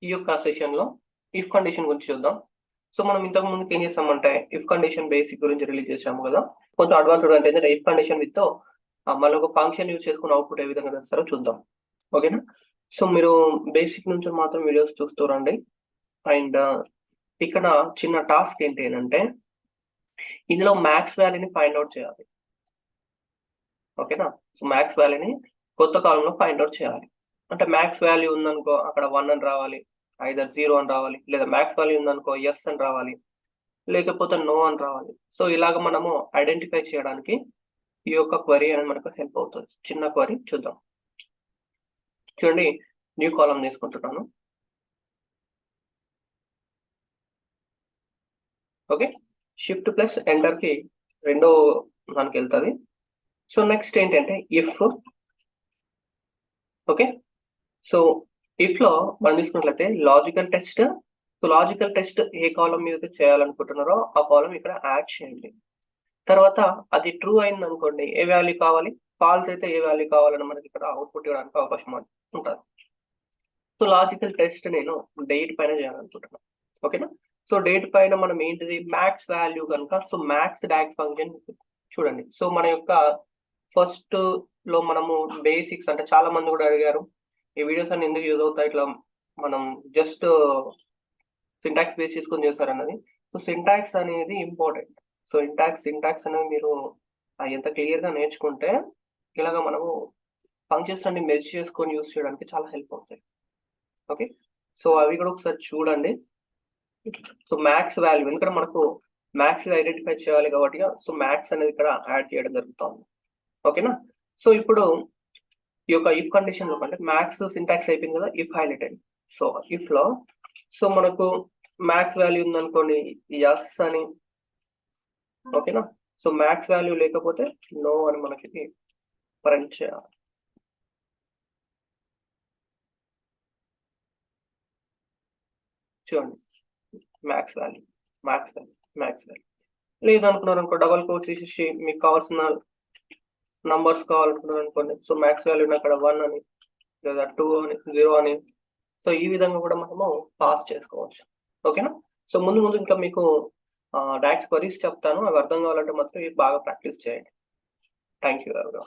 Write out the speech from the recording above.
ఈ యొక్క సెషన్‌లో ఇఫ్ కండిషన్ గురించి చూద్దాం. సో, మనం ఇంతకు ముందుకు ఏం చేసామంటే, ఇఫ్ కండిషన్ బేసిక్ గురించి రిలీజ్ చేసాము కదా! కొంచెం అడ్వాన్స్‌డ్‌గా అంటే ఏంటంటే, ఇఫ్ కండిషన్ విత్ మళ్ళీ ఒక ఫంక్షన్ యూజ్ చేసుకొని అవుట్‌పుట్ ఏ విధంగా తెస్తారో చూద్దాం. ఓకేనా? సో, మీరు బేసిక్ నుంచి మాత్రం వీడియోస్ చూస్తూ రండి. అండ్ ఇక్కడ చిన్న టాస్క్ ఏంటి అనంటే, ఇందులో మ్యాక్స్ వాల్యూని ఫైండ్ ఔట్ చేయాలి. ఓకేనా? సో, మ్యాక్స్ వాల్యూని కొత్త కాలమ్‌లో ఫైండ్ ఔట్ చేయాలి. అంటే మ్యాక్స్ వాల్యూ ఉందనుకో అక్కడ 1 అని రావాలి. ఐదర్ 0 అని రావాలి. లేదా మ్యాక్స్ వాల్యూ ఉందనుకో యెస్ అని రావాలి. లేకపోతే నో అని రావాలి. సో, ఇలాగ మనము ఐడెంటిఫై చేయడానికి ఈ యొక్క క్వెరీ అనేది మనకు హెల్ప్ అవుతది. చిన్న క్వెరీ చూద్దాం. చూడండి, న్యూ కాలమ్ తీసుకుంటున్నాను. ఓకే. షిఫ్ట్ ప్లస్ ఎంటర్‌కి రెండో మనకెళ్తది. సో, నెక్స్ట్ ఏంటంటే ఇఫ్ ఓకే. సో, ఇఫ్‌లో మనం తీసుకున్నట్లయితే logical test. So, logical test ఏ కాలమ్ మీద చేయాలనుకుంటున్నారో ఆ కాలమ్ ఇక్కడ యాడ్ చేయండి. తర్వాత అది ట్రూ అయిందనుకోండి ఏ వాల్యూ కావాలి? ఫాల్స్ అయితే ఏ వాల్యూ కావాలని మనకి ఇక్కడ అవుట్‌పుట్ ఇవ్వడానికి అవకాశం ఉంటది. సో, లాజికల్ టెస్ట్ నేను డేట్ పైన చేయాలనుకుంటున్నా. ఓకేనా? సో, డేట్ పైన మనం ఏంటిది మ్యాక్స్ వాల్యూ గనుక సో, మ్యాక్స్ డాక్స్ ఫంక్షన్ చూడండి. సో, మన యొక్క ఫస్ట్‌లో మనము బేసిక్స్ అంటే చాలా మంది కూడా అడిగారు. ఈ వీడియోస్ అన్ని ఎందుకు యూజ్ అవుతాయి? ఇట్లా మనం జస్ట్ సింటాక్స్ బేస్ చేసుకొని చేస్తారన్నది. సో, సింటాక్స్ అనేది ఇంపార్టెంట్. సో, సింటాక్స్ అనేది మీరు ఎంత క్లియర్‌గా నేర్చుకుంటే ఇలాగ మనము ఫంక్షన్స్ అన్ని మెర్జ్ చేసుకొని యూజ్ చేయడానికి చాలా హెల్ప్ అవుతాయి. ఓకే. సో, అవి కూడా ఒకసారి చూడండి. సో, మ్యాక్స్ వాల్యూ ఎందుకంటే మనకు మ్యాక్స్ ఐడెంటిఫై చేయాలి కాబట్టి సో, మ్యాక్స్ అనేది ఇక్కడ యాడ్ చేయడం జరుగుతుంది. ఓకేనా? సో, ఇప్పుడు ఈ యొక్క ఇఫ్ కండిషన్‌లో అంటే మ్యాక్స్ సింటాక్స్ అయిపోయింది కదా! If highlighted. సో, ఇఫ్‌లో సో, మనకు మ్యాక్స్ వాల్యూ ఉందనుకోండి యెస్ అని ఓకేనా? సో, మ్యాక్స్ వాల్యూ లేకపోతే నో అని మనకి ప్రింట్ చేయాలి. చూడండి. Max value, max value, max value. లేదనుకున్నారనుకో డబుల్ కోట్స్ తీసేసి మీకు కావాల్సిన నంబర్స్ కావాలనుకున్నారనుకోండి. సో, మ్యాక్స్ వాల్యూని అక్కడ 1 అని లేదా 2 అని, 0 అని సో, ఈ విధంగా కూడా మనము పాస్ చేసుకోవచ్చు. ఓకేనా? సో, ముందు ముందు ఇంకా మీకు డాక్స్ క్వెరీస్ చెప్తాను. అవి అర్థం కావాలంటే మాత్రం ఇవి బాగా ప్రాక్టీస్ చేయండి. Thank you everyone.